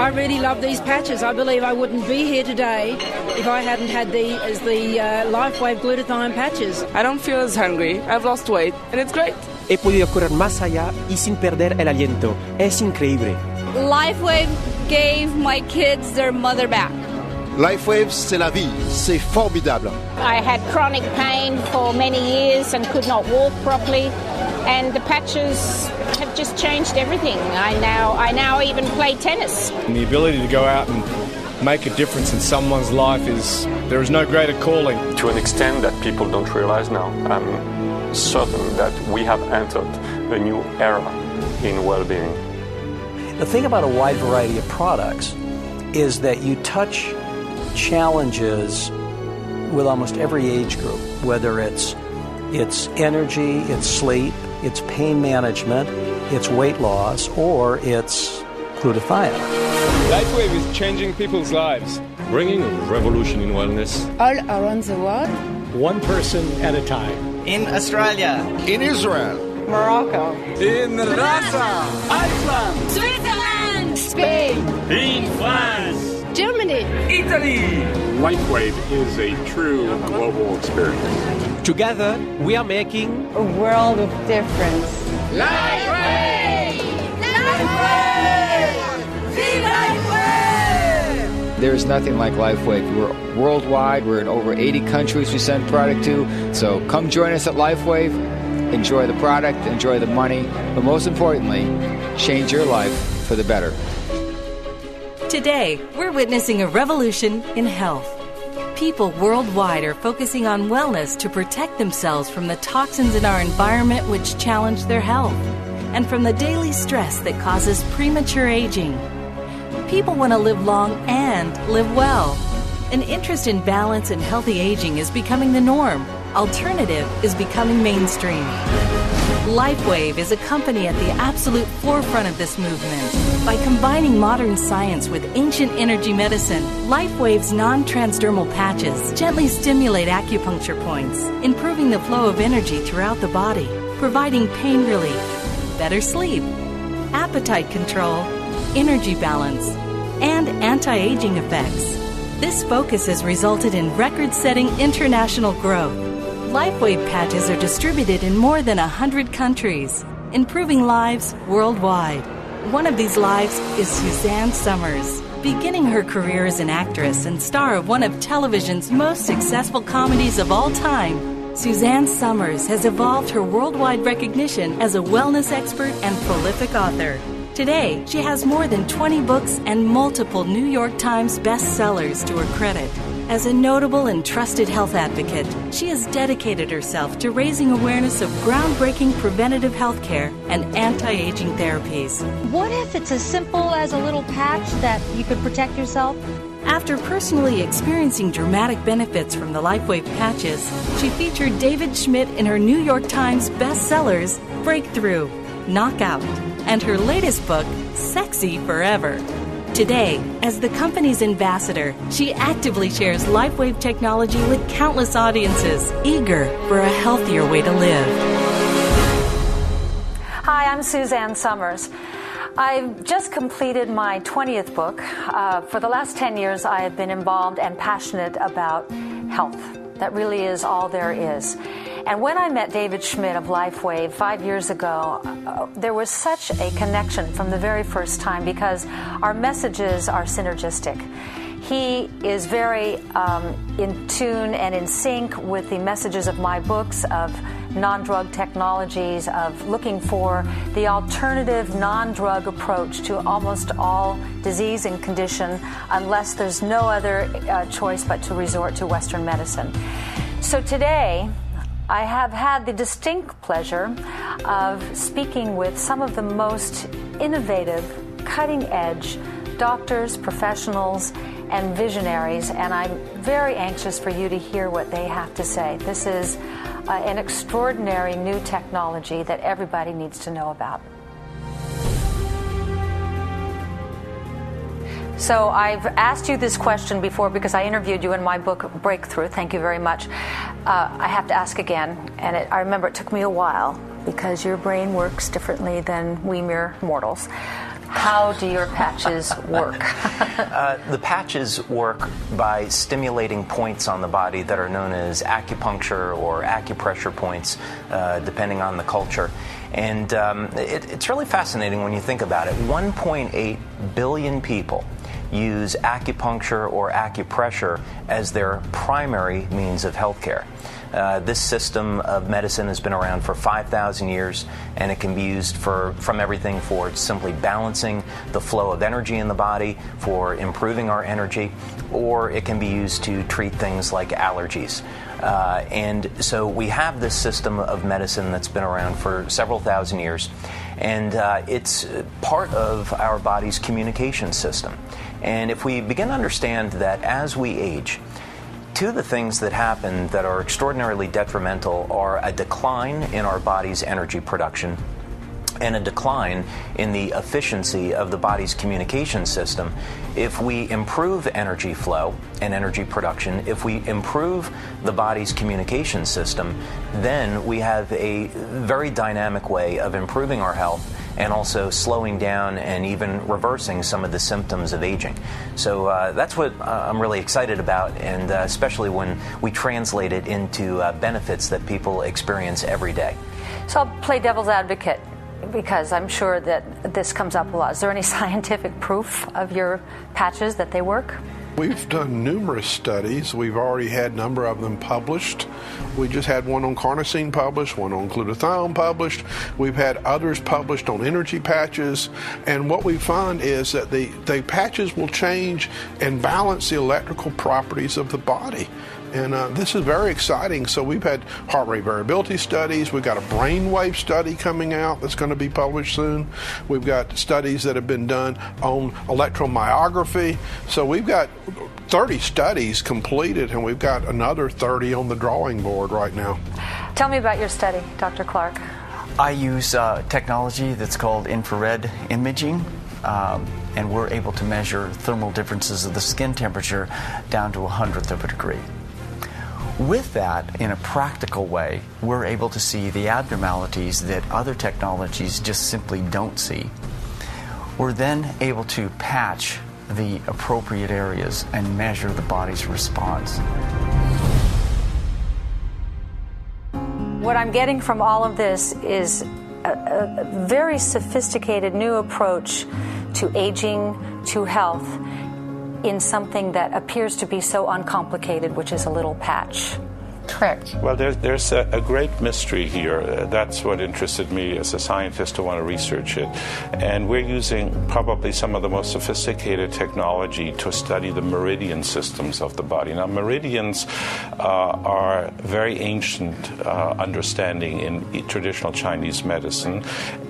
I really love these patches. I believe I wouldn't be here today if I hadn't had the Lifewave glutathione patches. I don't feel as hungry. I've lost weight, and it's great. He podido correr más allá y sin perder el aliento. Es increíble. Lifewave gave my kids their mother back. Lifewave, c'est la vie. C'est formidable. I had chronic pain for many years and could not walk properly, and the patches have just changed everything. I now even play tennis. And the ability to go out and make a difference in someone's life there is no greater calling. To an extent that people don't realize now, I'm certain that we have entered a new era in well-being. The thing about a wide variety of products is that you touch challenges with almost every age group, whether it's energy, it's sleep, it's pain management, it's weight loss, or it's glutathione. Lifewave is changing people's lives. Bringing a revolution in wellness. All around the world. One person at a time. In Australia. In Israel. Morocco. In Rasa. Iceland. Switzerland. Spain. In France. Germany. Italy. Lifewave is a true global experience. Together, we are making a world of difference. Lifewave! Lifewave! Vive Lifewave! There is nothing like Lifewave. We're worldwide. We're in over 80 countries we send product to. So come join us at Lifewave. Enjoy the product, enjoy the money, but most importantly, change your life for the better. Today, we're witnessing a revolution in health. People worldwide are focusing on wellness to protect themselves from the toxins in our environment which challenge their health, and from the daily stress that causes premature aging. People want to live long and live well. An interest in balance and healthy aging is becoming the norm. Alternative is becoming mainstream. Lifewave is a company at the absolute forefront of this movement. By combining modern science with ancient energy medicine, Lifewave's non-transdermal patches gently stimulate acupuncture points, improving the flow of energy throughout the body, providing pain relief, better sleep, appetite control, energy balance, and anti-aging effects. This focus has resulted in record-setting international growth. Lifewave patches are distributed in more than 100 countries, improving lives worldwide. One of these lives is Suzanne Summers. Beginning her career as an actress and star of one of television's most successful comedies of all time, Suzanne Summers has evolved her worldwide recognition as a wellness expert and prolific author. Today, she has more than 20 books and multiple New York Times bestsellers to her credit. As a notable and trusted health advocate, she has dedicated herself to raising awareness of groundbreaking preventative health care and anti-aging therapies. What if it's as simple as a little patch that you could protect yourself? After personally experiencing dramatic benefits from the Lifewave patches, she featured David Schmidt in her New York Times bestsellers Breakthrough, Knockout, and her latest book, Sexy Forever. Today, as the company's ambassador, she actively shares Lifewave technology with countless audiences, eager for a healthier way to live. Hi, I'm Suzanne Summers. I've just completed my 20th book. For the last 10 years, I have been involved and passionate about health. That really is all there is. And when I met David Schmidt of Lifewave 5 years ago, there was such a connection from the very first time because our messages are synergistic. He is very in tune and in sync with the messages of my books, of non-drug technologies, of looking for the alternative non-drug approach to almost all disease and condition unless there's no other choice but to resort to Western medicine. So today, I have had the distinct pleasure of speaking with some of the most innovative, cutting-edge doctors, professionals, and visionaries, and I'm very anxious for you to hear what they have to say. This is an extraordinary new technology that everybody needs to know about. So I've asked you this question before because I interviewed you in my book, Breakthrough. Thank you very much. I have to ask again, and I remember it took me a while because your brain works differently than we mere mortals. How do your patches work? The patches work by stimulating points on the body that are known as acupuncture or acupressure points, depending on the culture. And it's really fascinating when you think about it. 1.8 billion people use acupuncture or acupressure as their primary means of healthcare. This system of medicine has been around for 5,000 years, and it can be used from everything for simply balancing the flow of energy in the body, for improving our energy, or it can be used to treat things like allergies. And so we have this system of medicine that's been around for several thousand years, and it's part of our body's communication system. And if we begin to understand that as we age, two of the things that happen that are extraordinarily detrimental are a decline in our body's energy production and a decline in the efficiency of the body's communication system. If we improve energy flow and energy production, if we improve the body's communication system, then we have a very dynamic way of improving our health and also slowing down and even reversing some of the symptoms of aging. So that's what I'm really excited about, and especially when we translate it into benefits that people experience every day. So I'll play devil's advocate, because I'm sure that this comes up a lot. Is there any scientific proof of your patches that they work? We've done numerous studies. We've already had a number of them published. We just had one on carnosine published, one on glutathione published. We've had others published on energy patches. And what we find is that the patches will change and balance the electrical properties of the body. And this is very exciting. So we've had heart rate variability studies. We've got a brainwave study coming out that's going to be published soon. We've got studies that have been done on electromyography. So we've got 30 studies completed, and we've got another 30 on the drawing board right now. Tell me about your study, Dr. Clark. I use technology that's called infrared imaging. And we're able to measure thermal differences of the skin temperature down to 1/100th of a degree. With that, in a practical way, we're able to see the abnormalities that other technologies just simply don't see. We're then able to patch the appropriate areas and measure the body's response. What I'm getting from all of this is a very sophisticated new approach to aging, to health, in something that appears to be so uncomplicated, which is a little patch. Correct. Well, there's a great mystery here. That's what interested me as a scientist to want to research it. And we're using probably some of the most sophisticated technology to study the meridian systems of the body. Now, meridians are very ancient understanding in traditional Chinese medicine.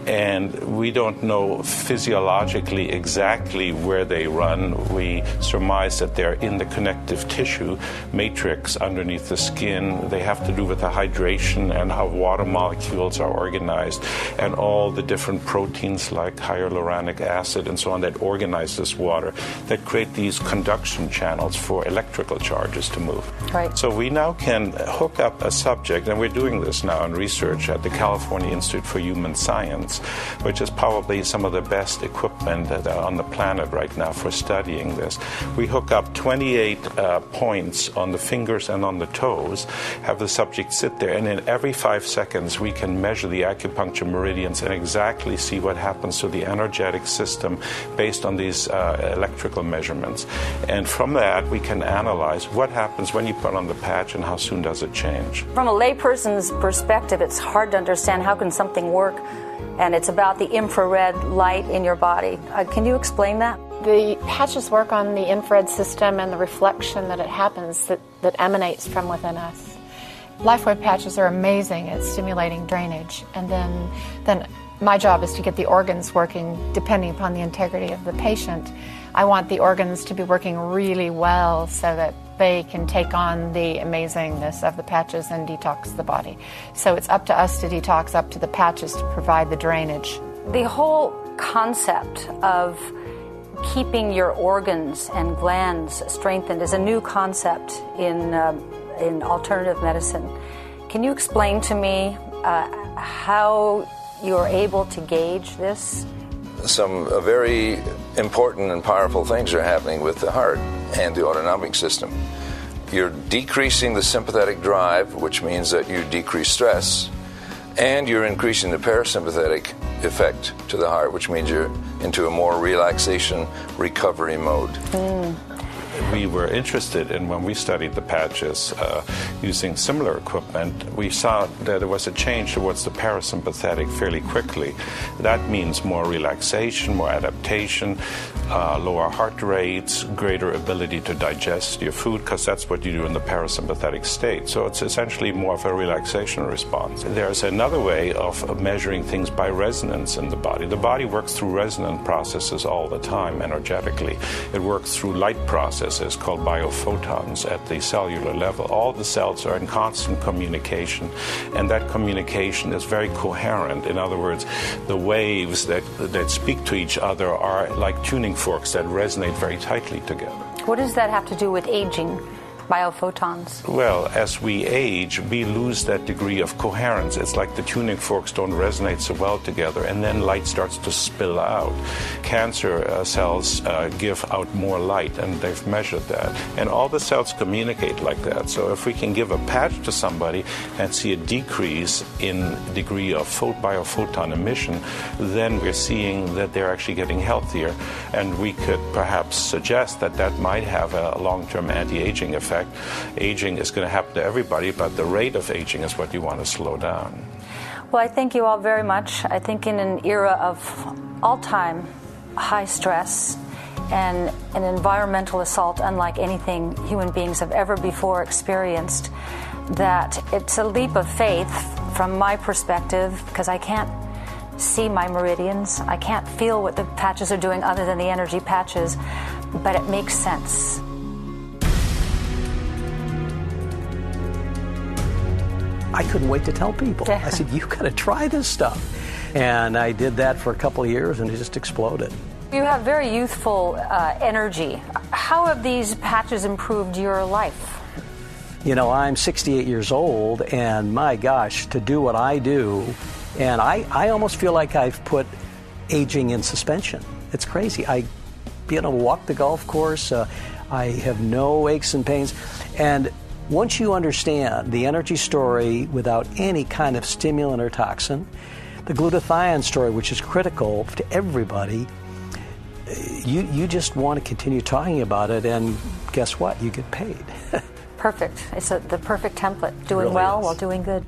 And we don't know physiologically exactly where they run. We surmise that they're in the connective tissue matrix underneath the skin. They have to do with the hydration and how water molecules are organized, and all the different proteins like hyaluronic acid and so on that organize this water, that create these conduction channels for electrical charges to move. Right. So we now can hook up a subject, and we're doing this now in research at the California Institute for Human Science, which is probably some of the best equipment on the planet right now for studying this. We hook up 28 points on the fingers and on the toes, have the subject sit there, and in every 5 seconds we can measure the acupuncture meridians and exactly see what happens to the energetic system based on these electrical measurements. And from that we can analyze what happens when you put on the patch and how soon does it change. From a layperson's perspective, it's hard to understand how can something work, and it's about the infrared light in your body. Can you explain that? The patches work on the infrared system and the reflection that it happens that emanates from within us. Lifewave patches are amazing at stimulating drainage, and then my job is to get the organs working depending upon the integrity of the patient. I want the organs to be working really well so that they can take on the amazingness of the patches and detox the body. So it's up to us to detox, up to the patches to provide the drainage. The whole concept of keeping your organs and glands strengthened is a new concept in alternative medicine. Can you explain to me how you're able to gauge this? some very important and powerful things are happening with the heart and the autonomic system. You're decreasing the sympathetic drive, which means that you decrease stress, and you're increasing the parasympathetic effect to the heart, which means you're into a more relaxation recovery mode. We were interested in, when we studied the patches using similar equipment, we saw that there was a change towards the parasympathetic fairly quickly. That means more relaxation, more adaptation, lower heart rates, greater ability to digest your food, because that's what you do in the parasympathetic state. So it's essentially more of a relaxation response. There's another way of measuring things by resonance in the body. The body works through resonant processes all the time energetically. It works through light processes called biophotons at the cellular level. All the cells are in constant communication, and that communication is very coherent. In other words, the waves that speak to each other are like tuning forks that resonate very tightly together. What does that have to do with aging? Biophotons? Well, as we age, we lose that degree of coherence. It's like the tuning forks don't resonate so well together, and then light starts to spill out. Cancer cells give out more light, and they've measured that. And all the cells communicate like that. So if we can give a patch to somebody and see a decrease in degree of biophoton emission, then we're seeing that they're actually getting healthier. And we could perhaps suggest that that might have a long-term anti-aging effect. Aging is going to happen to everybody, but the rate of aging is what you want to slow down. Well, I thank you all very much. I think in an era of all-time high stress and an environmental assault unlike anything human beings have ever before experienced, that it's a leap of faith from my perspective, because I can't see my meridians. I can't feel what the patches are doing other than the energy patches, but it makes sense. I couldn't wait to tell people. I said, you've got to try this stuff. And I did that for a couple of years, and it just exploded. You have very youthful energy. How have these patches improved your life? You know, I'm 68 years old, and my gosh, to do what I do, and I almost feel like I've put aging in suspension. It's crazy. I walk the golf course. I have no aches and pains. And once you understand the energy story without any kind of stimulant or toxin, the glutathione story, which is critical to everybody, you just want to continue talking about it, and guess what? You get paid. Perfect. It's the perfect template. Doing well while doing good.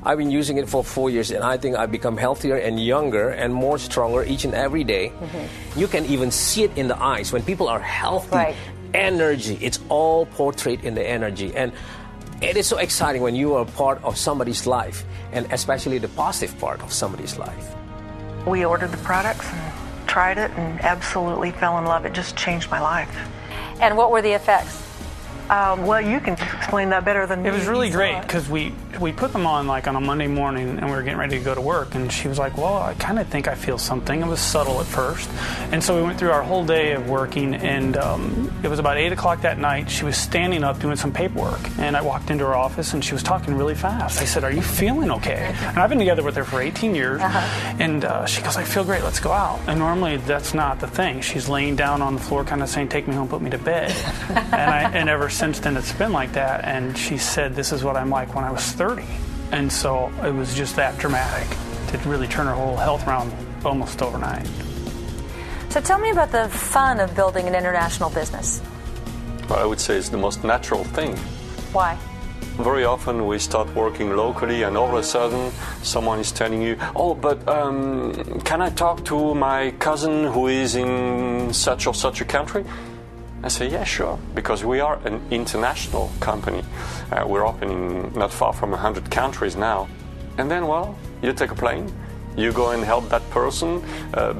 I've been using it for 4 years, and I think I've become healthier and younger and more stronger each and every day. Mm-hmm. You can even see it in the eyes. When people are healthy, right. Energy, it's all portrayed in the energy. And it is so exciting when you are part of somebody's life, and especially the positive part of somebody's life. We ordered the products and tried it and absolutely fell in love. It just changed my life. And what were the effects? Well, you can explain that better than me. It was really great because we put them on like on a Monday morning, and we were getting ready to go to work, and she was like, well, I kind of think I feel something. It was subtle at first. And so we went through our whole day of working, and it was about 8 o'clock that night. She was standing up doing some paperwork, and I walked into her office, and she was talking really fast. I said, are you feeling okay? And I've been together with her for 18 years, and she goes, I feel great, let's go out. And normally that's not the thing. She's laying down on the floor kind of saying, take me home, put me to bed. and ever since then it's been like that, and she said, this is what I'm like when I was 30. And so it was just that dramatic to really turn her whole health around almost overnight. So tell me about the fun of building an international business. Well, I would say it's the most natural thing. Why? Very often we start working locally, and all of a sudden someone is telling you, oh, but can I talk to my cousin who is in such or such a country? I say, yeah, sure, because we are an international company. We're opening not far from 100 countries now. And then, well, you take a plane, you go and help that person,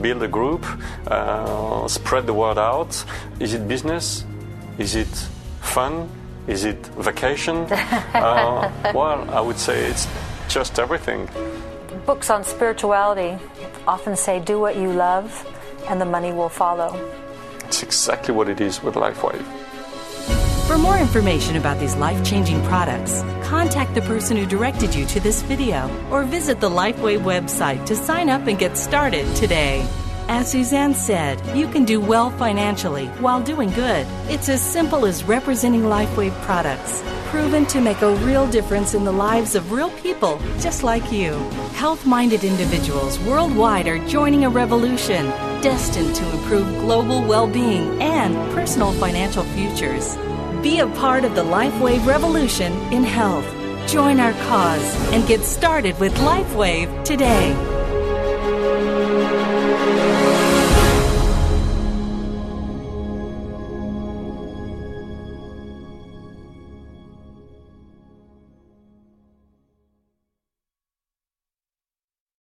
build a group, spread the word out. Is it business? Is it fun? Is it vacation? Well, I would say it's just everything. Books on spirituality often say, do what you love, and the money will follow. It's exactly what it is with Lifewave. For more information about these life-changing products, contact the person who directed you to this video or visit the Lifewave website to sign up and get started today. As Suzanne said, you can do well financially while doing good. It's as simple as representing Lifewave products, proven to make a real difference in the lives of real people just like you. Health-minded individuals worldwide are joining a revolution destined to improve global well-being and personal financial futures. Be a part of the Lifewave revolution in health. Join our cause and get started with Lifewave today.